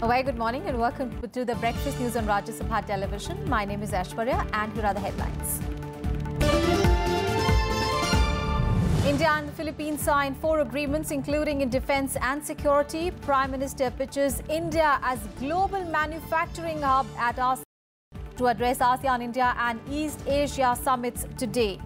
A very good morning and welcome to the Breakfast News on Rajya Sabha television. My name is Aishwarya and here are the headlines. India and the Philippines signed 4 agreements including in defence and security. Prime Minister pitches India as global manufacturing hub at ASEAN to address ASEAN, India and East Asia summits today.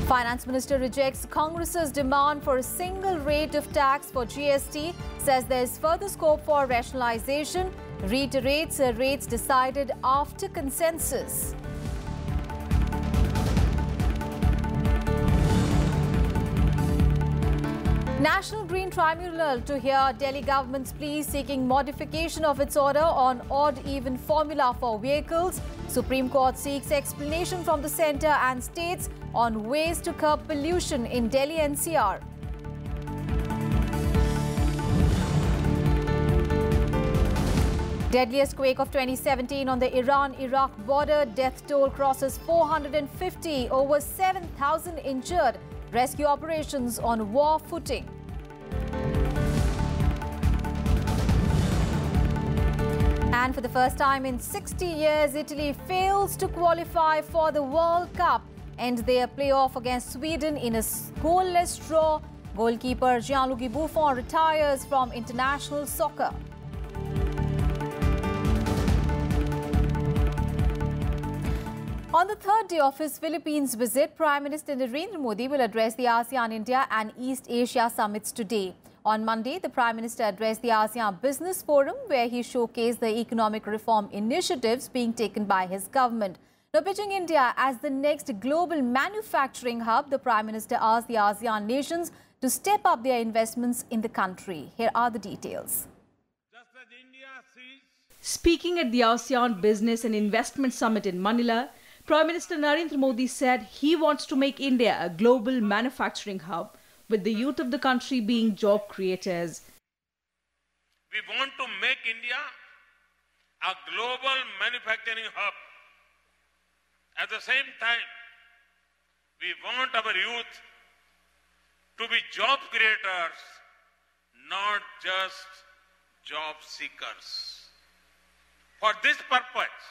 Finance Minister rejects Congress's demand for a single rate of tax for GST, says there is further scope for rationalization, reiterates rates decided after consensus. National Green Tribunal to hear Delhi government's plea seeking modification of its order on odd-even formula for vehicles. Supreme Court seeks explanation from the centre and states on ways to curb pollution in Delhi NCR. Deadliest quake of 2017 on the Iran-Iraq border. Death toll crosses 450, over 7,000 injured. Rescue operations on war footing. And for the first time in 60 years, Italy fails to qualify for the World Cup and their playoff against Sweden in a goalless draw. Goalkeeper Gianluigi Buffon retires from international soccer. On the third day of his Philippines visit, Prime Minister Narendra Modi will address the ASEAN, India and East Asia summits today. On Monday, the Prime Minister addressed the ASEAN Business Forum, where he showcased the economic reform initiatives being taken by his government. Now, pitching India as the next global manufacturing hub, the Prime Minister asked the ASEAN nations to step up their investments in the country. Here are the details. Speaking at the ASEAN Business and Investment Summit in Manila, Prime Minister Narendra Modi said he wants to make India a global manufacturing hub, with the youth of the country being job creators. We want to make India a global manufacturing hub. At the same time, we want our youth to be job creators, not just job seekers. For this purpose,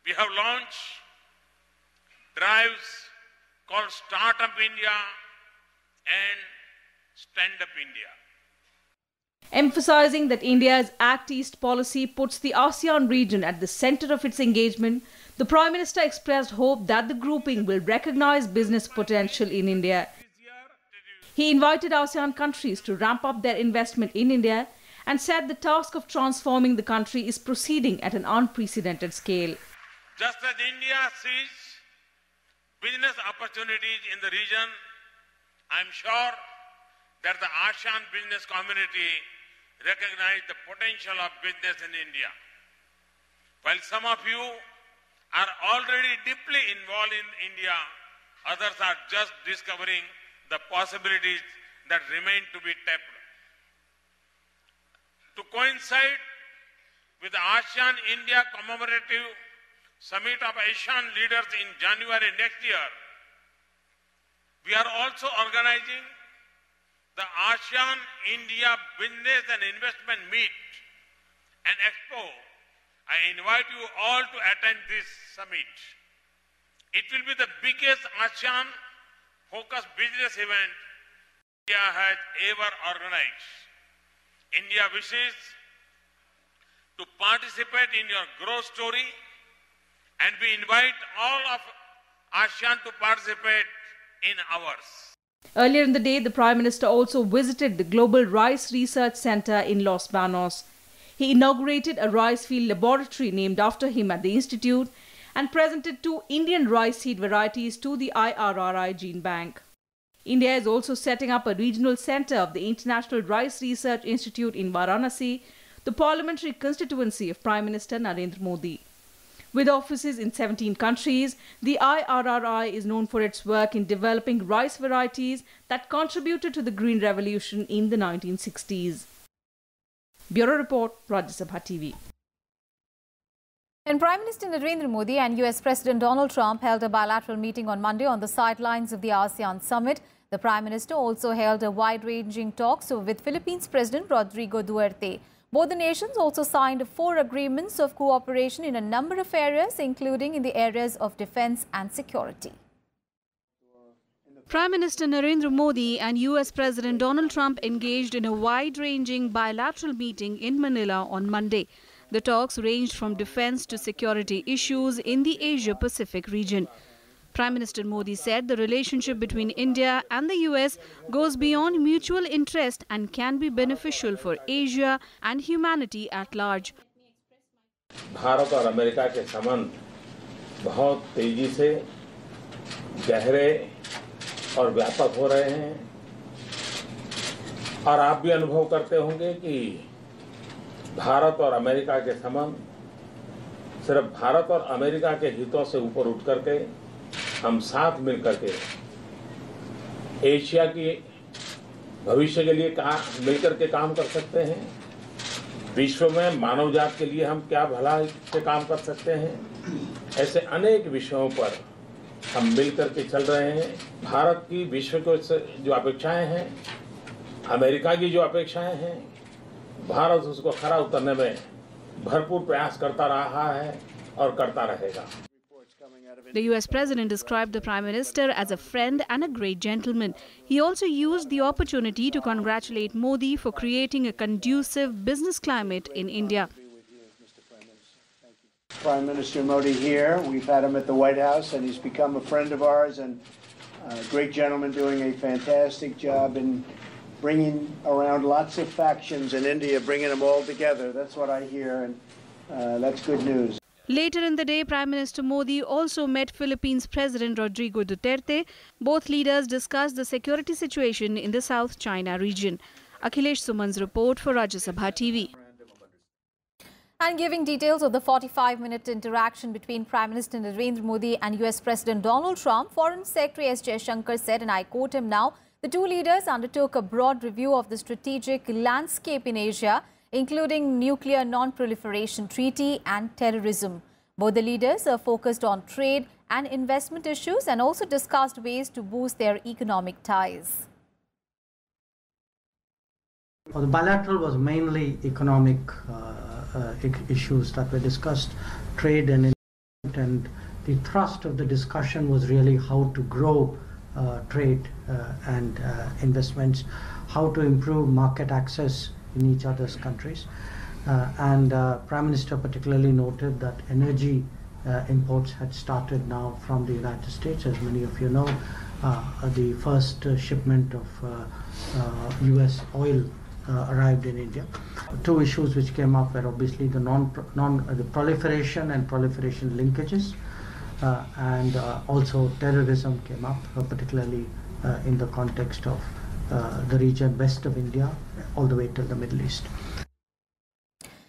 we have launched drives called Startup India and Stand Up India. Emphasizing that India's Act East policy puts the ASEAN region at the center of its engagement, the Prime Minister expressed hope that the grouping will recognize business potential in India. He invited ASEAN countries to ramp up their investment in India and said the task of transforming the country is proceeding at an unprecedented scale. Just as India sees business opportunities in the region, I'm sure that the ASEAN business community recognize the potential of business in India. While some of you are already deeply involved in India, others are just discovering the possibilities that remain to be tapped. To coincide with the ASEAN-India commemorative Summit of Asian Leaders in January next year, we are also organizing the ASEAN-India Business and Investment Meet and Expo. I invite you all to attend this summit. It will be the biggest ASEAN-focused business event India has ever organized. India wishes to participate in your growth story, and we invite all of ASEAN to participate in ours. Earlier in the day, the Prime Minister also visited the Global Rice Research Center in Los Banos. He inaugurated a rice field laboratory named after him at the institute and presented 2 Indian rice seed varieties to the IRRI Gene Bank. India is also setting up a regional center of the International Rice Research Institute in Varanasi, the parliamentary constituency of Prime Minister Narendra Modi. With offices in 17 countries, the IRRI is known for its work in developing rice varieties that contributed to the Green Revolution in the 1960s. Bureau Report, Rajya Sabha TV. And Prime Minister Narendra Modi and US President Donald Trump held a bilateral meeting on Monday on the sidelines of the ASEAN summit. The Prime Minister also held a wide-ranging talks with Philippines President Rodrigo Duterte. Both the nations also signed 4 agreements of cooperation in a number of areas, including in the areas of defense and security. Prime Minister Narendra Modi and US President Donald Trump engaged in a wide-ranging bilateral meeting in Manila on Monday. The talks ranged from defense to security issues in the Asia-Pacific region. Prime Minister Modi said the relationship between India and the US goes beyond mutual interest and can be beneficial for Asia and humanity at large. Bharat और America के संबंध बहुत तेजी से गहरे और व्यापक हो रहे हैं और आप भी अनुभव करते होंगे कि भारत और अमेरिका के संबंध सिर्फ भारत और अमेरिका के हितों से ऊपर उठ करके हम साथ मिलकर के एशिया की भविष्य के लिए मिलकर के काम कर सकते हैं। विश्व में मानव जात के लिए हम क्या भलाई से काम कर सकते हैं। ऐसे अनेक विषयों पर हम मिलकर के चल रहे हैं। भारत की विश्व को जो अपेक्षाएं हैं, अमेरिका की जो अपेक्षाएं हैं, भारत उसको खरा उतरने में भरपूर प्रयास करता रहा है और करता रहेगा। The US President described the Prime Minister as a friend and a great gentleman. He also used the opportunity to congratulate Modi for creating a conducive business climate in India. Prime Minister Modi here. We've had him at the White House and he's become a friend of ours and a great gentleman doing a fantastic job in bringing around lots of factions in India, bringing them all together. That's what I hear, and that's good news. Later in the day, Prime Minister Modi also met Philippines President Rodrigo Duterte. Both leaders discussed the security situation in the South China region. Akhilesh Suman's report for Rajya Sabha TV. And giving details of the 45-minute interaction between Prime Minister Narendra Modi and US President Donald Trump, Foreign Secretary S. Jaishankar said, and I quote him now, the two leaders undertook a broad review of the strategic landscape in Asia, including nuclear non-proliferation treaty and terrorism. Both the leaders are focused on trade and investment issues and also discussed ways to boost their economic ties. Well, the bilateral was mainly economic issues that were discussed, trade and the thrust of the discussion was really how to grow trade and investments, how to improve market access in each other's countries. Prime Minister particularly noted that energy imports had started now from the United States. As many of you know, the first shipment of US oil arrived in India. Two issues which came up were obviously the the proliferation and proliferation linkages, and also terrorism came up, particularly in the context of the region west of India all the way till the Middle East.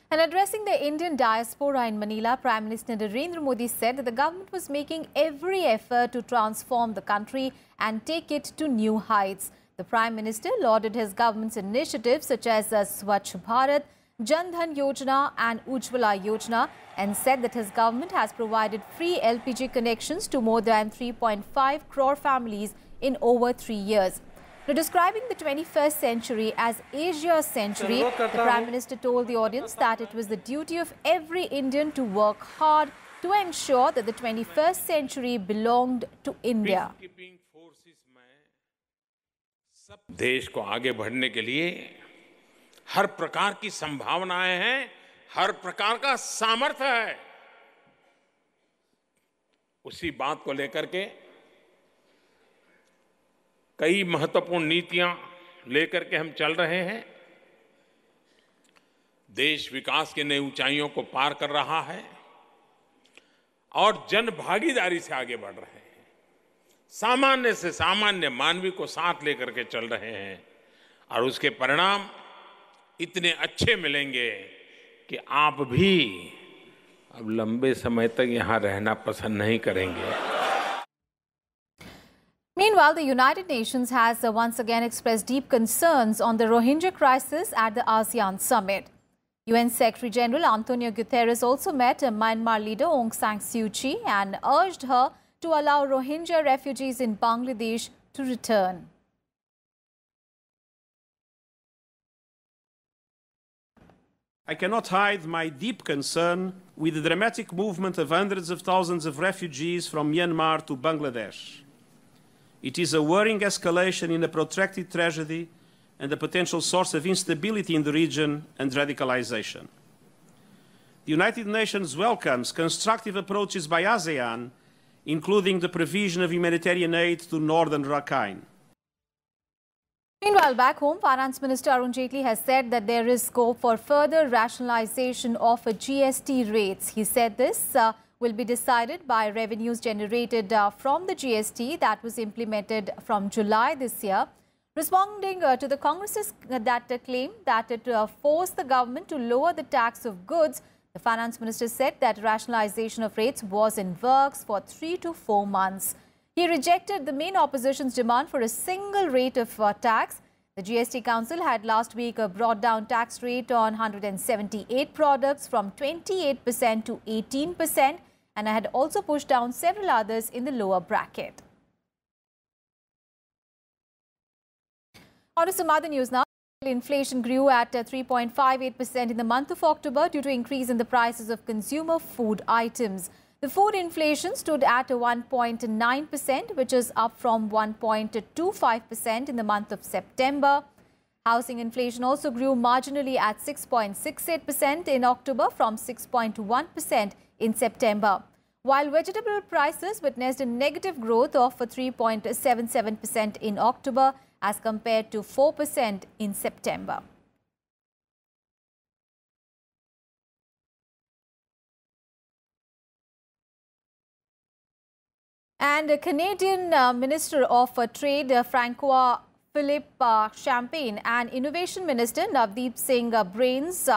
And addressing the Indian diaspora in Manila, Prime Minister Narendra Modi said that the government was making every effort to transform the country and take it to new heights. The Prime Minister lauded his government's initiatives such as Swachh Bharat, Jan Dhan Yojana and Ujjwala Yojana, and said that his government has provided free LPG connections to more than 3.5 crore families in over 3 years. Now, describing the 21st century as Asia's century, the Prime Minister told the audience that it was the duty of every Indian to work hard to ensure that the 21st century belonged to India. देश को आगे बढ़ने के लिए हर प्रकार की संभावनाएं हैं, हर प्रकार का सामर्थ्य है। उसी बात को लेकर के कई महत्वपूर्ण नीतियां लेकर के हम चल रहे हैं। देश विकास की नई ऊंचाइयों को पार कर रहा है और जन भागीदारी से आगे बढ़ रहे हैं। सामान्य से सामान्य मानवी को साथ लेकर के चल रहे हैं और उसके परिणाम इतने अच्छे मिलेंगे कि आप भी अब लंबे समय तक यहाँ रहना पसंद नहीं करेंगे। Meanwhile, the United Nations has once again expressed deep concerns on the Rohingya crisis at the ASEAN summit. UN Secretary General Antonio Guterres also met Myanmar leader Aung San Suu Kyi and urged her to allow Rohingya refugees in Bangladesh to return. I cannot hide my deep concern with the dramatic movement of hundreds of thousands of refugees from Myanmar to Bangladesh. It is a worrying escalation in a protracted tragedy and a potential source of instability in the region and radicalization. The United Nations welcomes constructive approaches by ASEAN, including the provision of humanitarian aid to northern Rakhine. Meanwhile, back home, Finance Minister Arun Jaitley has said that there is scope for further rationalization of GST rates. He said this will be decided by revenues generated from the GST that was implemented from July this year. Responding to the Congress's claim that it forced the government to lower the tax of goods, the Finance Minister said that rationalization of rates was in works for 3 to 4 months. He rejected the main opposition's demand for a single rate of tax. The GST Council had last week brought down tax rate on 178 products from 28% to 18% and had also pushed down several others in the lower bracket. On to some other news now. Inflation grew at 3.58% in the month of October due to increase in the prices of consumer food items. The food inflation stood at 1.9%, which is up from 1.25% in the month of September. Housing inflation also grew marginally at 6.68% in October from 6.1% in September, while vegetable prices witnessed a negative growth of 3.77% in October as compared to 4% in September. And Canadian Minister of Trade Francois Philippe Champagne and Innovation Minister Navdeep Singh Brains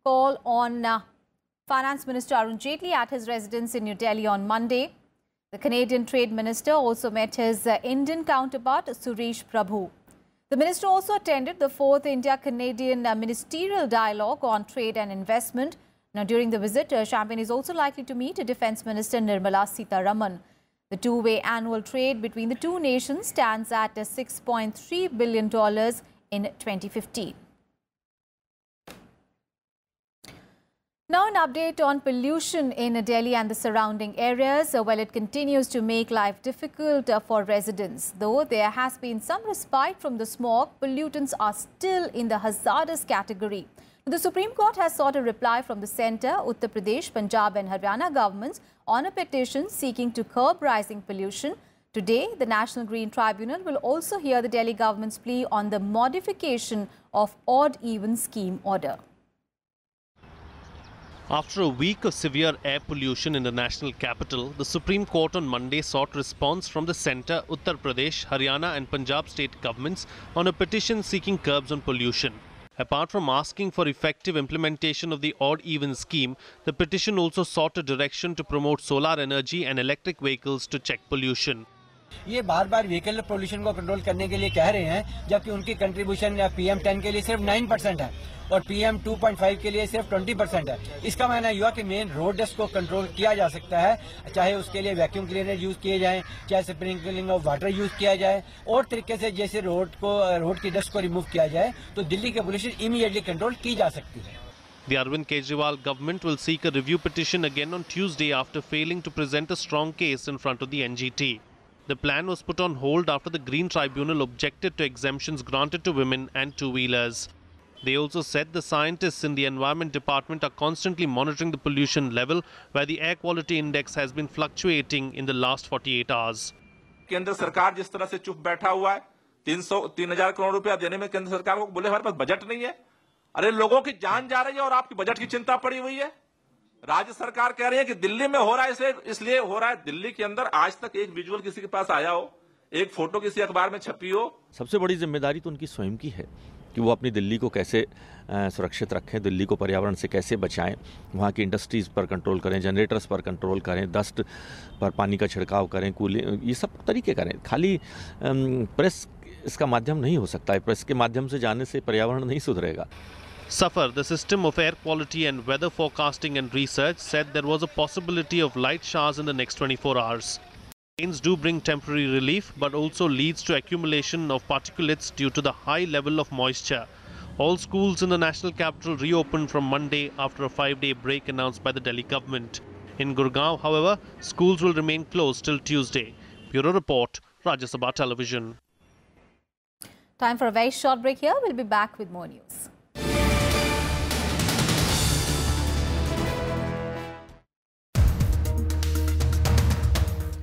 call on Finance Minister Arun Jaitley at his residence in New Delhi on Monday. The Canadian Trade Minister also met his Indian counterpart Suresh Prabhu. The minister also attended the 4th India-Canadian Ministerial Dialogue on Trade and Investment. Now, during the visit, Champagne is also likely to meet Defence Minister Nirmala Sitharaman. The two-way annual trade between the two nations stands at $6.3 billion in 2015. Now an update on pollution in Delhi and the surrounding areas. Well, it continues to make life difficult for residents. Though there has been some respite from the smog, pollutants are still in the hazardous category. The Supreme Court has sought a reply from the centre, Uttar Pradesh, Punjab and Haryana governments on a petition seeking to curb rising pollution. Today, the National Green Tribunal will also hear the Delhi government's plea on the modification of odd-even scheme order. After a week of severe air pollution in the national capital, the Supreme Court on Monday sought response from the centre, Uttar Pradesh, Haryana and Punjab state governments on a petition seeking curbs on pollution. Apart from asking for effective implementation of the odd-even scheme, the petition also sought a direction to promote solar energy and electric vehicles to check pollution. ये बार-बार vehicle pollution को control करने के लिए कह रहे हैं, जबकि उनकी कंट्रीब्यूशन PM10 के लिए सिर्फ 9% है और PM2.5 के लिए सिर्फ 20% है। इसका मायना हुआ कि मेन रोड डस्ट को कंट्रोल किया जा सकता है, चाहे उसके लिए वैक्यूम क्लीनर यूज किए जाएं, चाहे स्प्रिंकलिंग ऑफ वाटर यूज किया जाए और तरीके से जैसे रोड की डस्ट को रिमूव किया जाए तो दिल्ली के पोल्यूशन इमीडिएटली कंट्रोल की जा सकती है। The Arvind Kejriwal government will seek a review petition again on Tuesday after failing to present a strong case in front of the NGT. The plan was put on hold after the Green Tribunal objected to exemptions granted to women and two-wheelers. They also said the scientists in the Environment Department are constantly monitoring the pollution level, where the air quality index has been fluctuating in the last 48 hours. केंद्र सरकार जिस तरह से चुप बैठा हुआ है, 3,000 करोड़ रुपया देने में केंद्र सरकार को बोले हमारे पास बजट नहीं है। अरे लोगों की जान जा रही है और आपकी बजट की चिंता पड़ी हुई है। राज्य सरकार कह रही है कि दिल्ली में हो रहा है, इसलिए हो रहा है। दिल्ली के अंदर आज तक एक विजुअल किसी के पास आया हो, एक फोटो किसी अखबार में छपी हो? सबसे बड़ी जिम्मेदारी तो उनकी स्वयं की है कि वो अपनी दिल्ली को कैसे सुरक्षित रखें, दिल्ली को पर्यावरण से कैसे बचाएं, वहाँ की इंडस्ट्रीज़ पर कंट्रोल करें, जनरेटर्स पर कंट्रोल करें, डस्ट पर पानी का छिड़काव करें, कूलिंग, ये सब तरीके करें। खाली प्रेस इसका माध्यम नहीं हो सकता है। प्रेस के माध्यम से जाने से पर्यावरण नहीं सुधरेगा। SAFAR, the System of Air Quality and Weather Forecasting and Research, said there was a possibility of light showers in the next 24 hours. Rains do bring temporary relief, but also leads to accumulation of particulates due to the high level of moisture. All schools in the national capital reopened from Monday after a 5-day break announced by the Delhi government. In Gurgaon, however, schools will remain closed till Tuesday. Bureau Report, Rajya Sabha Television. Time for a very short break here. We'll be back with more news.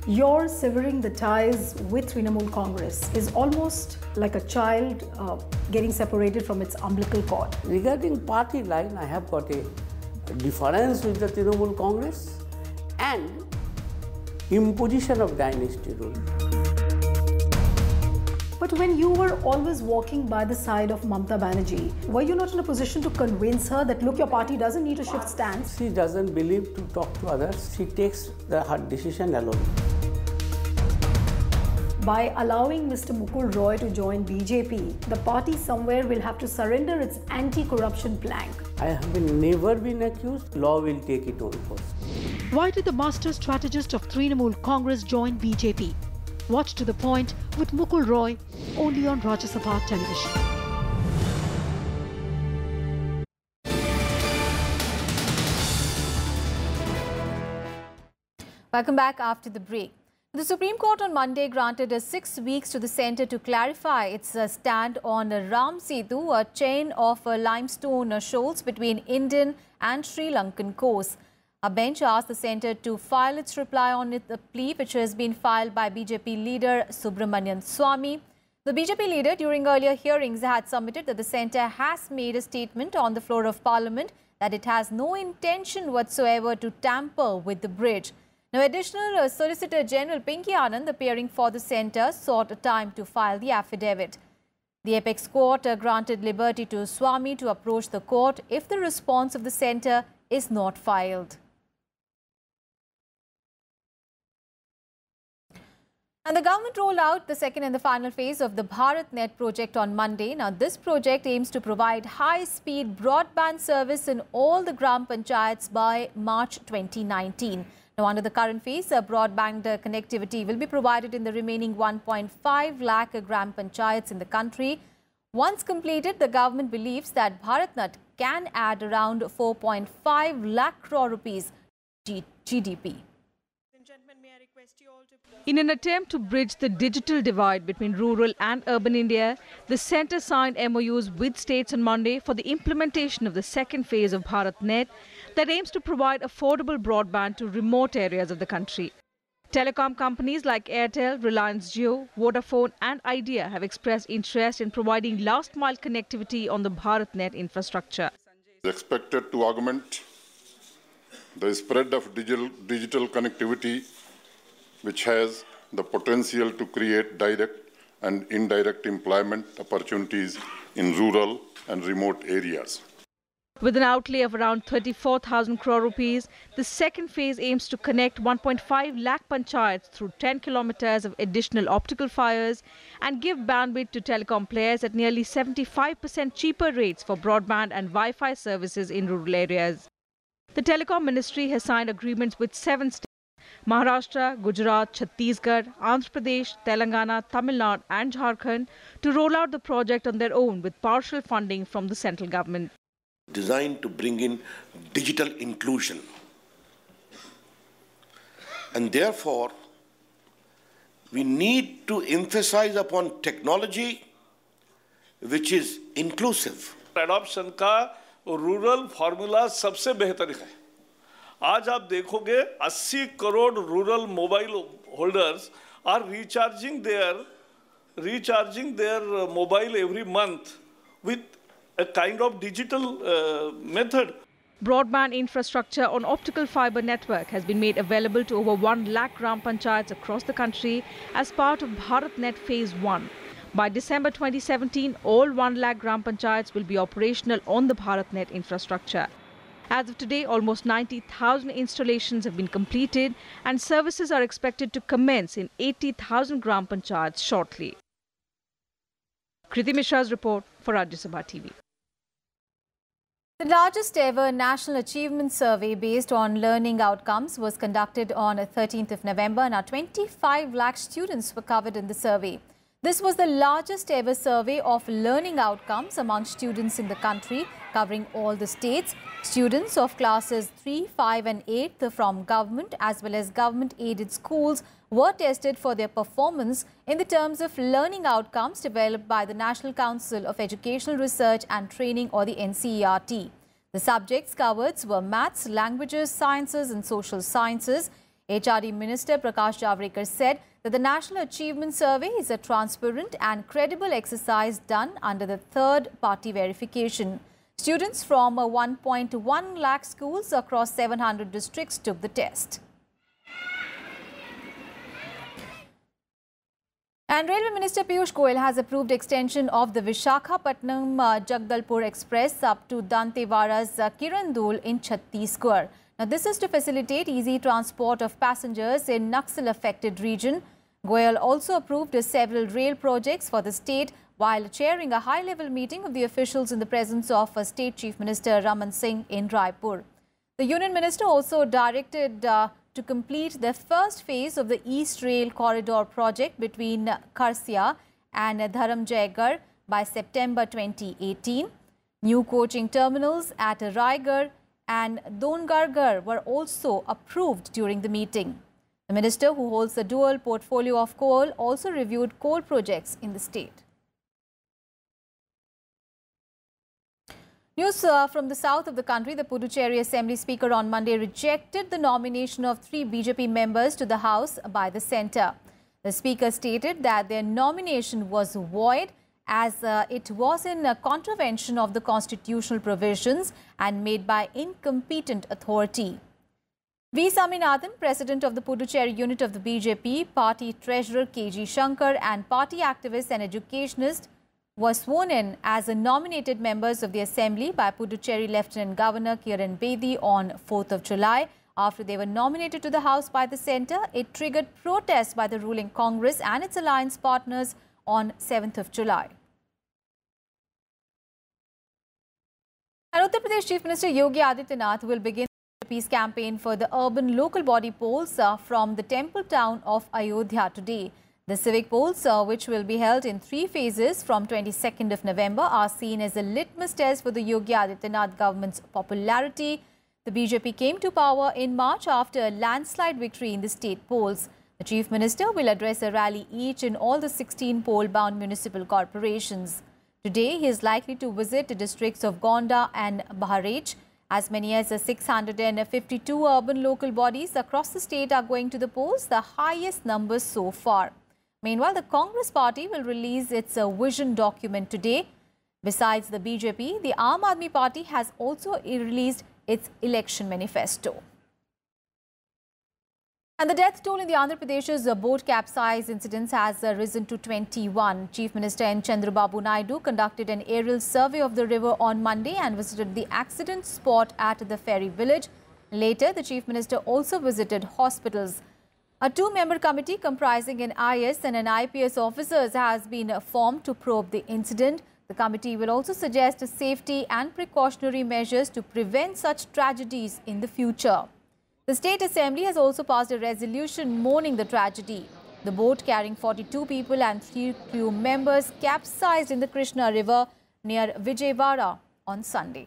Your severing the ties with Trinamool Congress is almost like a child getting separated from its umbilical cord. Regarding party line, I have got a difference with the Trinamool Congress and imposition of dynasty rule. But when you were always walking by the side of Mamata Banerjee, were you not in a position to convince her that, look, your party doesn't need to shift stance? She doesn't believe to talk to others. She takes her decision alone. By allowing Mr. Mukul Roy to join BJP, the party somewhere will have to surrender its anti-corruption plank. I have never been accused. Law will take its own course. Why did the master strategist of Trinamool Congress join BJP? Watch To The Point with Mukul Roy, only on Rajya Sabha television. Welcome back after the break. The Supreme Court on Monday granted 6 weeks to the centre to clarify its stand on Ram Setu, a chain of limestone shoals between Indian and Sri Lankan coasts. A bench asked the centre to file its reply on the plea which has been filed by BJP leader Subramanian Swamy. The BJP leader during earlier hearings had submitted that the centre has made a statement on the floor of Parliament that it has no intention whatsoever to tamper with the bridge. Now, additional Solicitor General Pinky Anand, appearing for the centre, sought a time to file the affidavit. The apex court granted liberty to Swamy to approach the court if the response of the centre is not filed. And the government rolled out the second and the final phase of the BharatNet project on Monday. Now, this project aims to provide high-speed broadband service in all the Gram Panchayats by March 2019. Now, under the current phase, broadband connectivity will be provided in the remaining 1.5 lakh Gram Panchayats in the country. Once completed, the government believes that BharatNet can add around 4.5 lakh crore rupees GDP. In an attempt to bridge the digital divide between rural and urban India, the centre signed MOUs with states on Monday for the implementation of the second phase of BharatNet that aims to provide affordable broadband to remote areas of the country. Telecom companies like Airtel, Reliance Jio, Vodafone and Idea have expressed interest in providing last-mile connectivity on the BharatNet infrastructure. It is expected to augment the spread of digital connectivity, which has the potential to create direct and indirect employment opportunities in rural and remote areas. With an outlay of around 34,000 crore rupees, the second phase aims to connect 1.5 lakh panchayats through 10 kilometers of additional optical fibers and give bandwidth to telecom players at nearly 75% cheaper rates for broadband and Wi-Fi services in rural areas. The Telecom Ministry has signed agreements with 7 states: Maharashtra, Gujarat, Chhattisgarh, Andhra Pradesh, Telangana, Tamil Nadu and Jharkhand to roll out the project on their own with partial funding from the central government. Designed to bring in digital inclusion. And therefore, we need to emphasize upon technology which is inclusive. Adoption का rural formula सबसे बेहतर है. आज आप देखोगे 80 crore rural mobile holders are recharging their mobile every month with a kind of digital method. Broadband infrastructure on optical fiber network has been made available to over 1 lakh Gram Panchayats across the country as part of BharatNet Phase 1. By December 2017, all 1 lakh Gram Panchayats will be operational on the BharatNet infrastructure. As of today, almost 90,000 installations have been completed and services are expected to commence in 80,000 Gram Panchayats shortly. Kriti Mishra's report for Rajya Sabha TV. The largest ever National Achievement Survey based on learning outcomes was conducted on 13th of November. Now, 25 lakh students were covered in the survey. This was the largest ever survey of learning outcomes among students in the country, covering all the states. Students of classes 3, 5 and 8 from government as well as government-aided schools were tested for their performance in the terms of learning outcomes developed by the National Council of Educational Research and Training, or the NCERT. The subjects covered were maths, languages, sciences and social sciences. HRD Minister Prakash Javadekar said that the National Achievement Survey is a transparent and credible exercise done under the third-party verification. Students from 1.1 lakh schools across 700 districts took the test. And Railway Minister Piyush Goyal has approved extension of the Visakhapatnam-Jagdalpur Express up to Dantewada's Kirandul in Chhattisgarh. Now, this is to facilitate easy transport of passengers in Naxal-affected region. Goyal also approved several rail projects for the state while chairing a high-level meeting of the officials in the presence of State Chief Minister Raman Singh in Raipur. The Union Minister also directed to complete the first phase of the East Rail Corridor project between Kharsia and Dharamjaygarh by September 2018. New coaching terminals at Raigarh and Dongargarh were also approved during the meeting. The minister, who holds a dual portfolio of coal, also reviewed coal projects in the state. News from the south of the country. The Puducherry Assembly Speaker on Monday rejected the nomination of 3 BJP members to the House by the centre. The Speaker stated that their nomination was void as it was in contravention of the constitutional provisions and made by incompetent authority. V. Saminathan, President of the Puducherry unit of the BJP, Party Treasurer K.G. Shankar and party activist and educationist were sworn in as nominated members of the Assembly by Puducherry Lieutenant Governor Kiran Bedi on 4th of July. After they were nominated to the House by the centre, it triggered protests by the ruling Congress and its alliance partners on 7th of July. And Uttar Pradesh Chief Minister Yogi Adityanath will begin the peace campaign for the urban local body polls from the temple town of Ayodhya today. The civic polls, which will be held in 3 phases from 22nd of November, are seen as a litmus test for the Yogi Adityanath government's popularity. The BJP came to power in March after a landslide victory in the state polls. The Chief Minister will address a rally each in all the 16 poll-bound municipal corporations. Today, he is likely to visit the districts of Gonda and Bahraich. As many as 652 urban local bodies across the state are going to the polls, the highest numbers so far. Meanwhile, the Congress party will release its vision document today. Besides the BJP, the Aam Aadmi Party has also released its election manifesto. And the death toll in the Andhra Pradesh's boat capsize incidents has risen to 21. Chief Minister N. Chandrababu Naidu conducted an aerial survey of the river on Monday and visited the accident spot at the ferry village. Later, the Chief Minister also visited hospitals. A 2-member committee comprising an IS and an IPS officers has been formed to probe the incident. The committee will also suggest safety and precautionary measures to prevent such tragedies in the future. The State Assembly has also passed a resolution mourning the tragedy. The boat carrying 42 people and 3 crew members capsized in the Krishna River near Vijayawada on Sunday.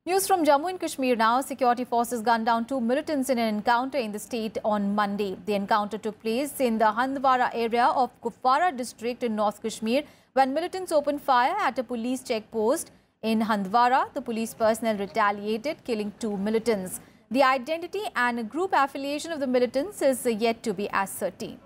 News from Jammu and Kashmir now. Security forces gunned down 2 militants in an encounter in the state on Monday. The encounter took place in the Handwara area of Kupwara district in North Kashmir when militants opened fire at a police checkpost. In Handwara, the police personnel retaliated, killing 2 militants. The identity and group affiliation of the militants is yet to be ascertained.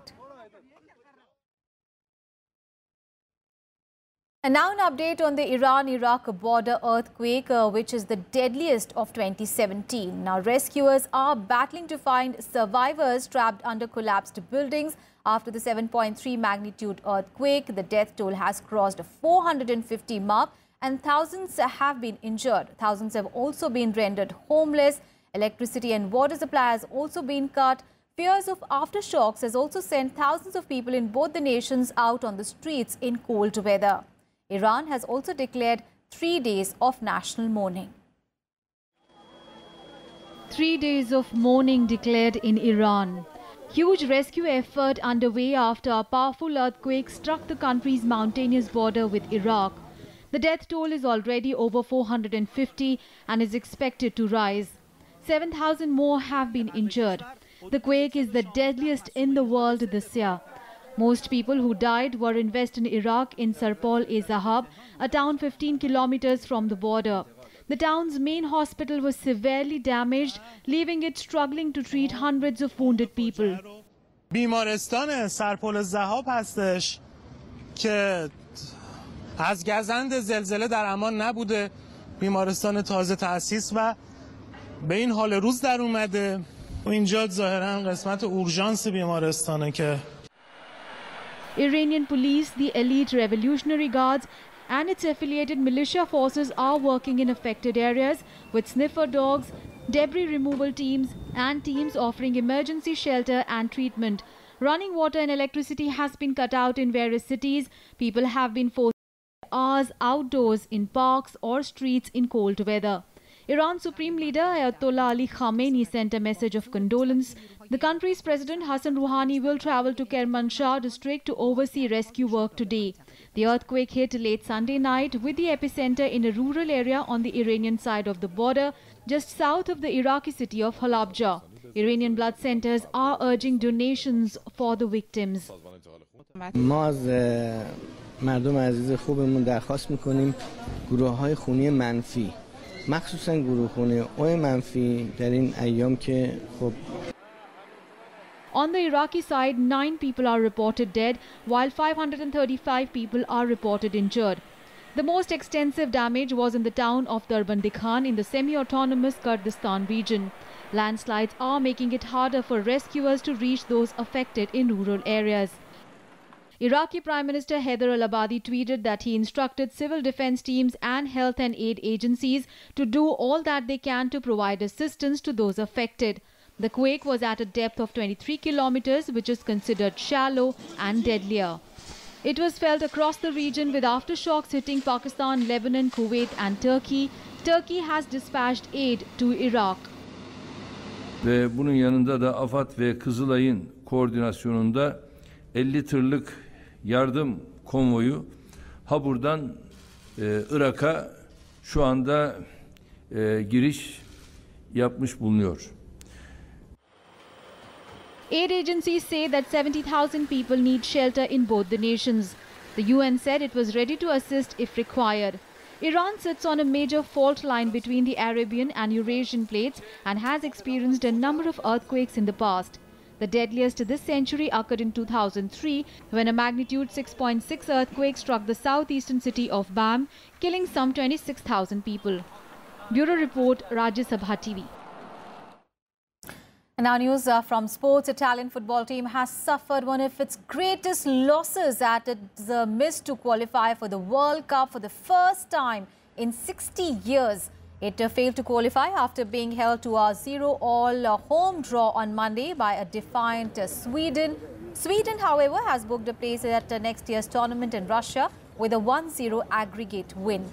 And now an update on the Iran-Iraq border earthquake, which is the deadliest of 2017. Now, rescuers are battling to find survivors trapped under collapsed buildings after the 7.3 magnitude earthquake. The death toll has crossed 450 mark and thousands have been injured. Thousands have also been rendered homeless. Electricity and water supply has also been cut. Fears of aftershocks has also sent thousands of people in both the nations out on the streets in cold weather. Iran has also declared 3 days of national mourning. 3 days of mourning declared in Iran. Huge rescue effort underway after a powerful earthquake struck the country's mountainous border with Iraq. The death toll is already over 450 and is expected to rise. 7,000 more have been injured. The quake is the deadliest in the world this year. Most people who died were in western Iraq in Sarpol-e-Zahab, a town 15 kilometers from the border. The town's main hospital was severely damaged, leaving it struggling to treat hundreds of wounded people. بیمارستان سرپل-ذهاب هستش که از گزند زلزله در امان نبوده. بیمارستان تازه تأسیس و به این حال روز در اومده. اینجا ظاهرا قسمت اورژانس بیمارستانه که Iranian police, the elite Revolutionary Guards and its affiliated militia forces are working in affected areas with sniffer dogs, debris removal teams and teams offering emergency shelter and treatment. Running water and electricity has been cut out in various cities. People have been forced to spend hours outdoors in parks or streets in cold weather. Iran's Supreme Leader Ayatollah Ali Khamenei sent a message of condolence. The country's President Hassan Rouhani will travel to Kermanshah district to oversee rescue work today. The earthquake hit late Sunday night with the epicenter in a rural area on the Iranian side of the border, just south of the Iraqi city of Halabja. Iranian blood centers are urging donations for the victims. ما از مردم عزیز خوبمون درخواست میکنیم گروه‌های خونی منفی مخصوصا گروه خونی او منفی در این ایام که خب On the Iraqi side, 9 people are reported dead, while 535 people are reported injured. The most extensive damage was in the town of Darbandikhan in the semi-autonomous Kurdistan region. Landslides are making it harder for rescuers to reach those affected in rural areas. Iraqi Prime Minister Haider al-Abadi tweeted that he instructed civil defense teams and health and aid agencies to do all that they can to provide assistance to those affected. The quake was at a depth of 23 kilometers, which is considered shallow and deadlier. It was felt across the region with aftershocks hitting Pakistan, Lebanon, Kuwait and Turkey. Turkey has dispatched aid to Iraq. Ve bunun yanında da AFAD ve Kızılay'ın koordinasyonunda 50 tırlık yardım konvoyu Habur'dan Irak'a şu anda giriş yapmış bulunuyor. Aid agencies say that 70,000 people need shelter in both the nations. The UN said it was ready to assist if required. Iran sits on a major fault line between the Arabian and Eurasian plates and has experienced a number of earthquakes in the past. The deadliest this century occurred in 2003 when a magnitude 6.6 earthquake struck the southeastern city of Bam, killing some 26,000 people. Bureau Report, Rajya Sabha TV. And now news from sports. Italian football team has suffered one of its greatest losses at its miss to qualify for the World Cup for the first time in 60 years. It failed to qualify after being held to a 0-all home draw on Monday by a defiant Sweden. Sweden, however, has booked a place at next year's tournament in Russia with a 1-0 aggregate win.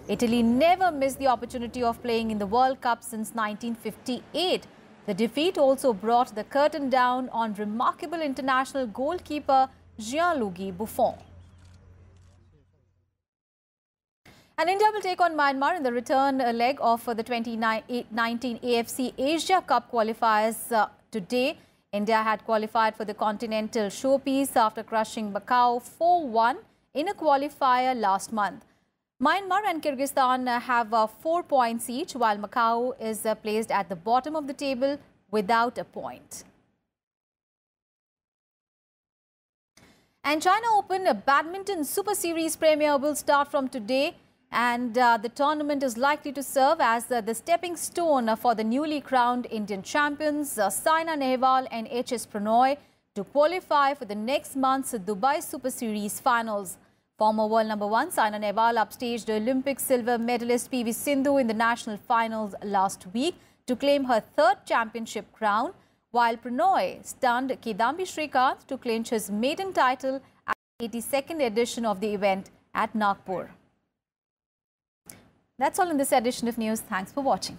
Italy never missed the opportunity of playing in the World Cup since 1958. The defeat also brought the curtain down on remarkable international goalkeeper Gianluigi Buffon. And India will take on Myanmar in the return leg of the 2019 AFC Asia Cup qualifiers today. India had qualified for the continental showpiece after crushing Macau 4-1 in a qualifier last month. Myanmar and Kyrgyzstan have 4 points each, while Macau is placed at the bottom of the table without a point. And China Open Badminton Super Series Premier will start from today. And the tournament is likely to serve as the stepping stone for the newly crowned Indian champions Saina Nehwal and HS Pranoy to qualify for the next month's Dubai Super Series finals. Former world number 1 Saina Nehwal upstaged Olympic silver medalist PV Sindhu in the national finals last week to claim her 3rd championship crown, while Pranoy stunned Kidambi Srikanth to clinch his maiden title at the 82nd edition of the event at Nagpur. That's all in this edition of news. Thanks for watching.